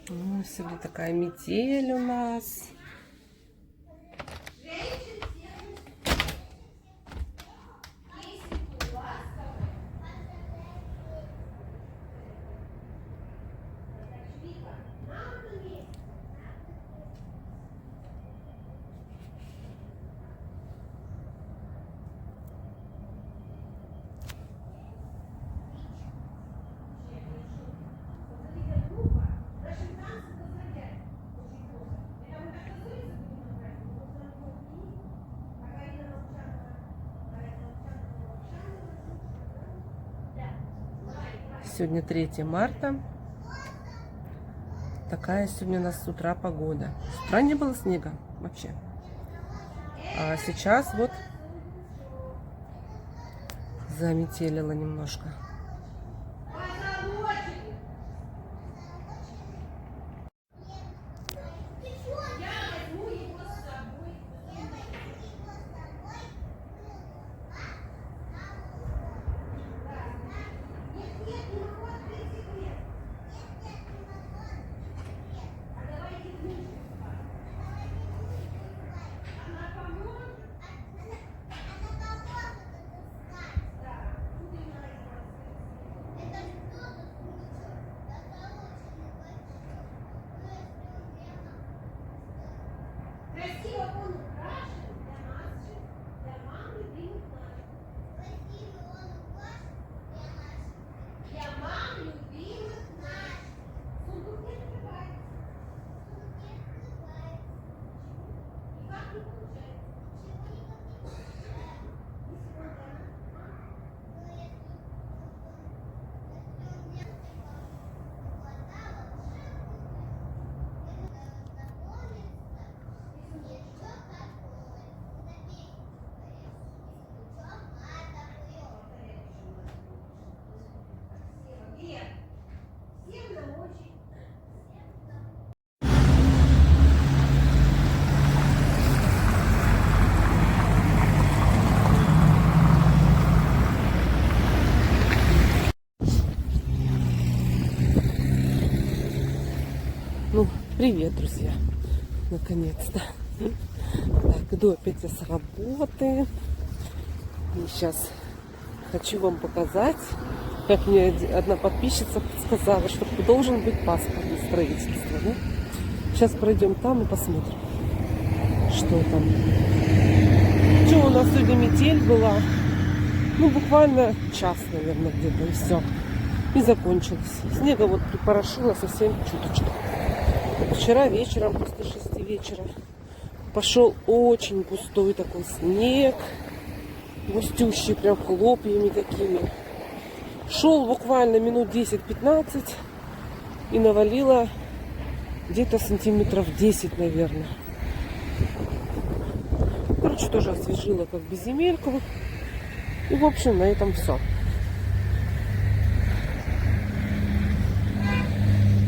Ну, сегодня такая метель у нас. Сегодня 3 марта. Такая сегодня у нас с утра погода. С утра не было снега вообще. А сейчас вот заметелило немножко. Ну, привет, друзья. Наконец-то. Так, иду опять я с работы. И сейчас хочу вам показать, как мне одна подписчица сказала, что должен быть паспорт на строительство. Да? Сейчас пройдем там и посмотрим, что там. Что у нас сегодня метель была? Ну, буквально час, наверное, где-то, и все. И закончилось. Снега вот припорошило совсем чуточку. Вчера вечером, после 6 вечера, пошел очень густой такой снег. Густющий, прям хлопьями такими. Шел буквально минут 10-15 и навалило где-то сантиметров 10, наверное. Короче, тоже освежила как бы земельку. И, в общем, на этом все.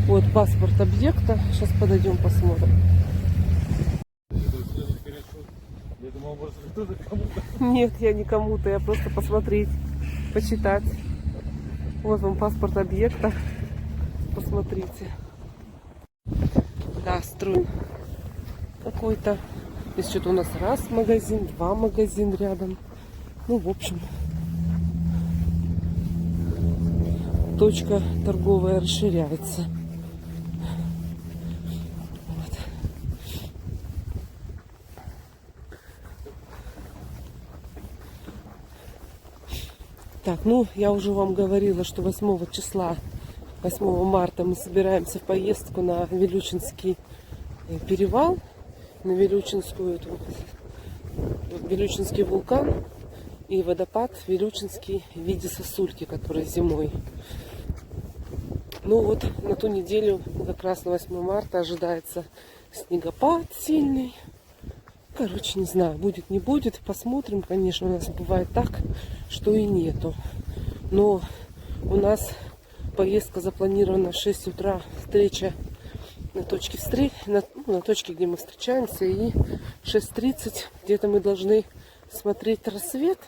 Вот паспорт объекта. Сейчас подойдем, посмотрим. Нет, я не кому-то, я просто посмотреть, почитать. Вот вам паспорт объекта. Посмотрите. Да, строим какой-то. Здесь что-то у нас раз магазин, два магазин рядом. Ну, в общем, точка торговая расширяется. Вот. Так, ну, я уже вам говорила, что 8 числа, 8 марта мы собираемся в поездку на Вилючинский перевал, на Вилючинский вулкан и водопад Вилючинский в виде сосульки, который зимой. Ну вот на ту неделю, как раз на 8 марта, ожидается снегопад сильный. Короче, не знаю, будет, не будет. Посмотрим, конечно, у нас бывает так, что и нету. Но у нас поездка запланирована в 6 утра, встреча на точке на точке, где мы встречаемся. И 6:30 где-то мы должны смотреть рассвет.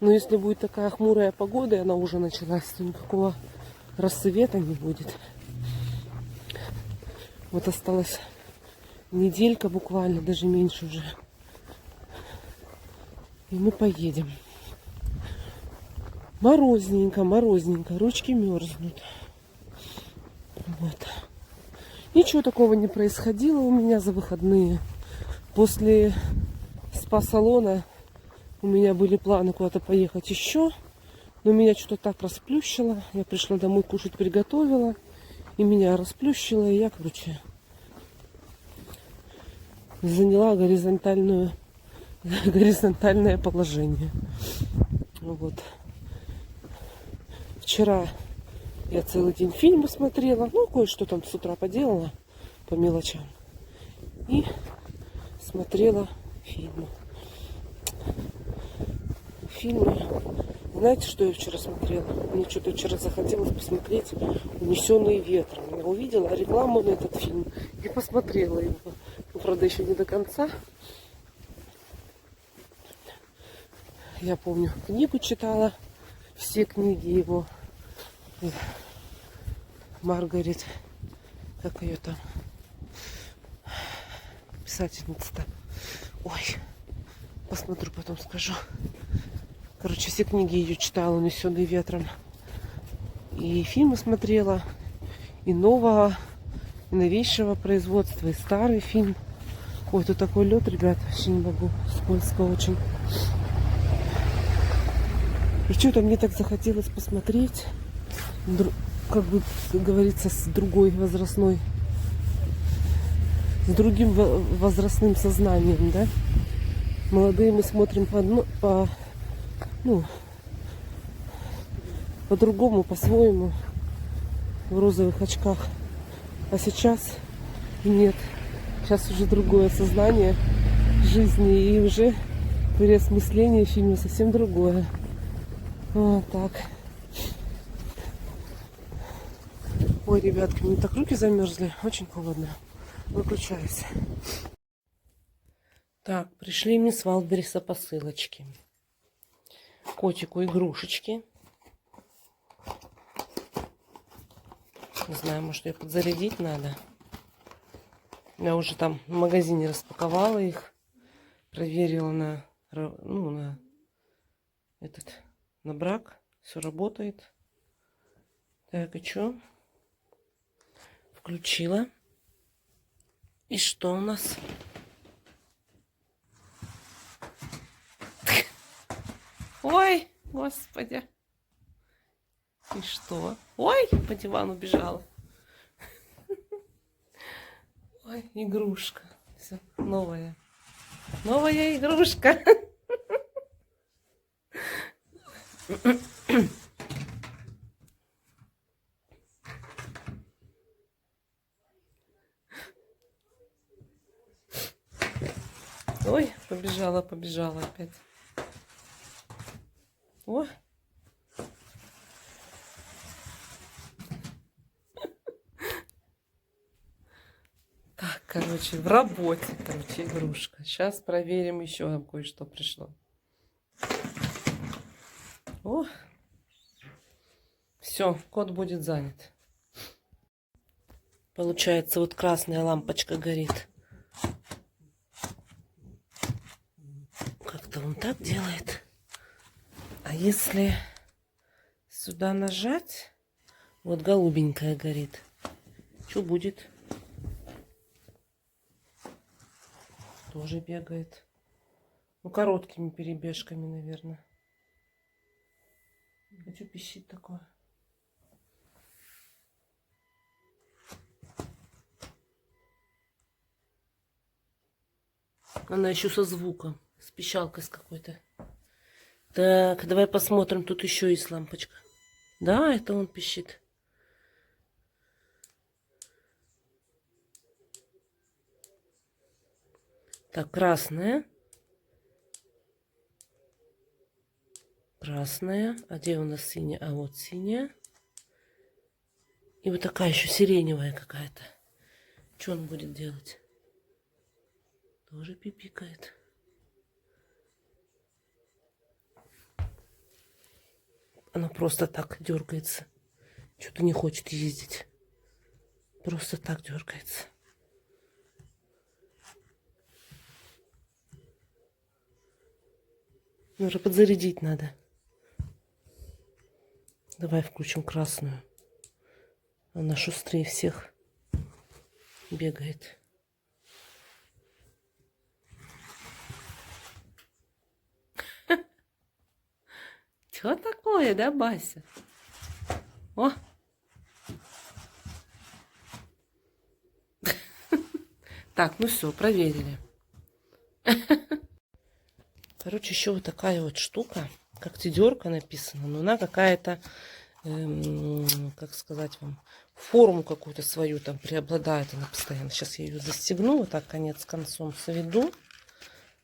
Но если будет такая хмурая погода, и она уже началась, то никакого рассвета не будет. Вот осталась неделька буквально, даже меньше уже. И мы поедем. Морозненько, морозненько. Ручки мерзнут. Вот. Ничего такого не происходило у меня за выходные. После спа-салона у меня были планы куда-то поехать еще. Но меня что-то так расплющило. Я пришла домой, кушать приготовила. И меня расплющило. И я, короче, заняла горизонтальное положение. Вот. Вчера я целый день фильмы смотрела. Ну, кое-что там с утра поделала по мелочам. И смотрела фильмы. Знаете, что я вчера смотрела? Мне что-то вчера захотелось посмотреть «Унесенные ветром». Я увидела рекламу на этот фильм и посмотрела его. Ну, правда, еще не до конца. Я помню, книгу читала, все книги его. Маргарет, как ее там, писательница-то. Ой, посмотрю, потом скажу. Короче, все книги ее читала, «Унесенные ветром». И фильмы смотрела, и нового, и новейшего производства, и старый фильм. Ой, тут такой лед, ребят, вообще не могу, скользко очень. И что-то мне так захотелось посмотреть, как бы говорится, с другим возрастным сознанием, да. Молодые мы смотрим по-другому, по-своему, в розовых очках. А сейчас нет. Сейчас уже другое сознание жизни, и уже переосмысление фильма совсем другое. Вот так. Ой, ребятки, мне так руки замерзли. Очень холодно. Выключаюсь. Так, пришли мне с Валбериса посылочки. Котику игрушечки. Не знаю, может, ее подзарядить надо. Я уже там в магазине распаковала их. Проверила на брак. Все работает. Так, и что? Включила. И что у нас? Ой, господи. И что? Ой, по дивану бежала. Ой, игрушка. Все, новая. Новая игрушка. Ой, побежала опять. Ой. Так, короче, в работе, игрушка. Сейчас проверим, еще нам кое-что пришло. О, все, кот будет занят. Получается, вот красная лампочка горит. Как-то он так делает. А если сюда нажать, вот голубенькая горит. Что будет? Тоже бегает. Ну, короткими перебежками, наверное. А что пищит такое? Она еще со звуком, с пищалкой с какой-то. Так, давай посмотрим. Тут еще есть лампочка. Да, это он пищит. Так, красная. Красная. А где у нас синяя? А вот синяя. И вот такая еще сиреневая какая-то. Что он будет делать? Тоже пипикает. Она просто так дергается. Что-то не хочет ездить. Просто так дергается. Нужно подзарядить надо. Давай включим красную. Она шустрее всех бегает. Что такое, да, Бася? О! Так, ну все, проверили. Короче, еще вот такая вот штука. Как тедерка написано, но она какая-то, как сказать вам, форму какую-то свою там преобладает она постоянно. Сейчас я ее застегну, вот так конец концом сведу.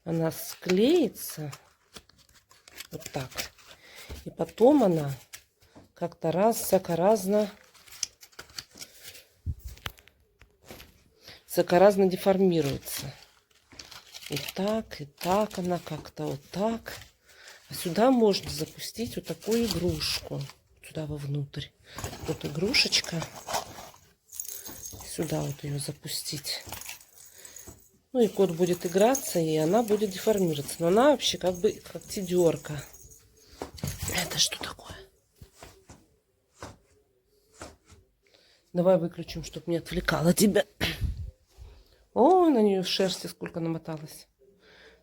Она склеится. Вот так. И потом она как-то всяко-разно деформируется. И так она как-то вот так. А сюда можно запустить вот такую игрушку. Сюда вовнутрь. Вот игрушечка. Сюда вот ее запустить. Ну и кот будет играться, и она будет деформироваться. Но она вообще как бы как тедерка. Это что такое? Давай выключим, чтобы не отвлекало тебя. О, на нее шерсти сколько намоталось.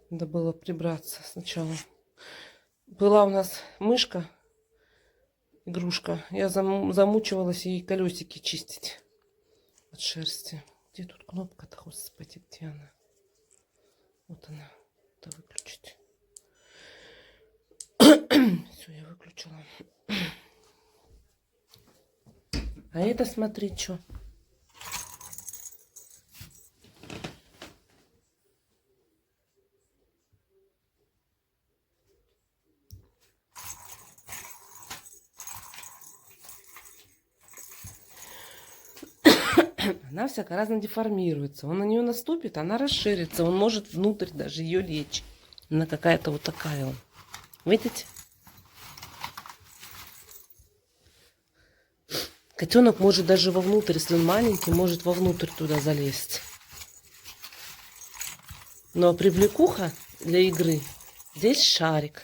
Надо было прибраться сначала. Была у нас мышка, игрушка. Я замучивалась ей колесики чистить от шерсти. Где тут кнопка-то, господи, где она? Вот она. Это выключить. Все, я выключила. А это смотри, что. Она всяко-разно деформируется. Он на нее наступит, она расширится. Он может внутрь даже ее лечь. Она какая-то вот такая вот. Видите? Котенок может даже вовнутрь, если он маленький, может вовнутрь туда залезть. Но привлекуха для игры здесь шарик.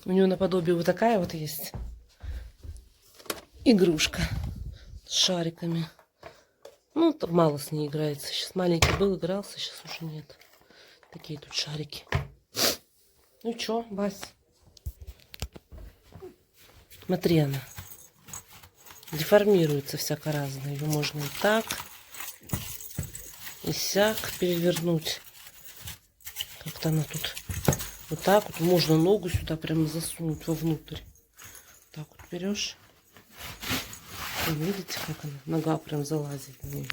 У него наподобие вот такая вот есть игрушка с шариками. Ну, там мало с ней играется. Сейчас маленький был, игрался, сейчас уже нет. Такие тут шарики. Ну чё, Бась? Смотри, она деформируется всяко-разно. Ее можно и так, и сяк перевернуть. Как-то она тут вот так вот. Можно ногу сюда прямо засунуть вовнутрь. Так вот берешь. И видите, как она? Нога прям залазит в нее.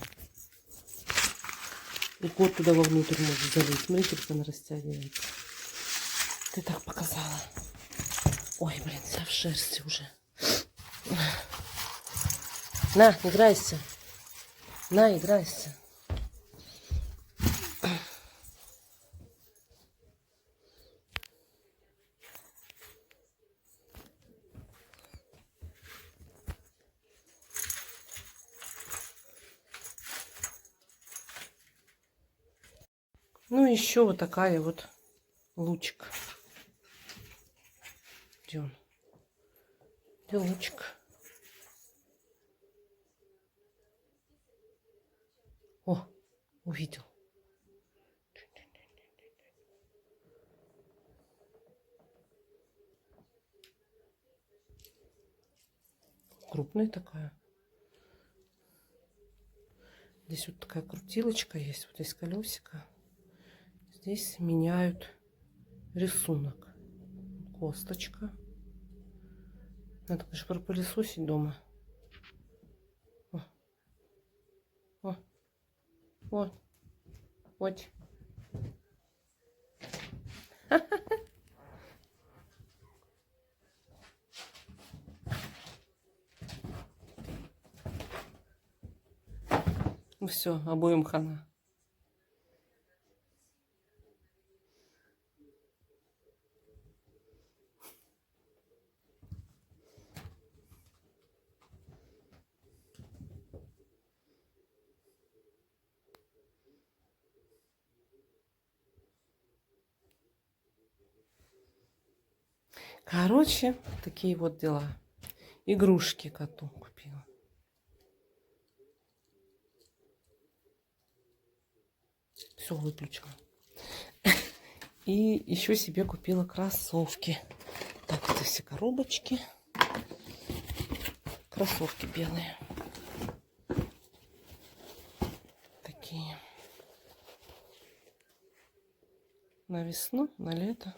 И кот туда вовнутрь может залезть. Смотрите, как она растягивается. Ты так показала. Ой, блин, вся в шерсти уже. На, играйся. На, играйся. Ну, еще вот такая вот лучик. Где он? Где лучик? О, увидел. Крупная такая. Здесь вот такая крутилочка есть. Вот здесь колесико. Здесь меняют рисунок. Косточка. Надо, конечно, пропылесосить дома. О. О. Вот. Вот. Ну все, обоим хана. Короче, такие вот дела. Игрушки коту купила. Все выключила. И еще себе купила кроссовки. Так, это все коробочки. Кроссовки белые. Такие. На весну, на лето.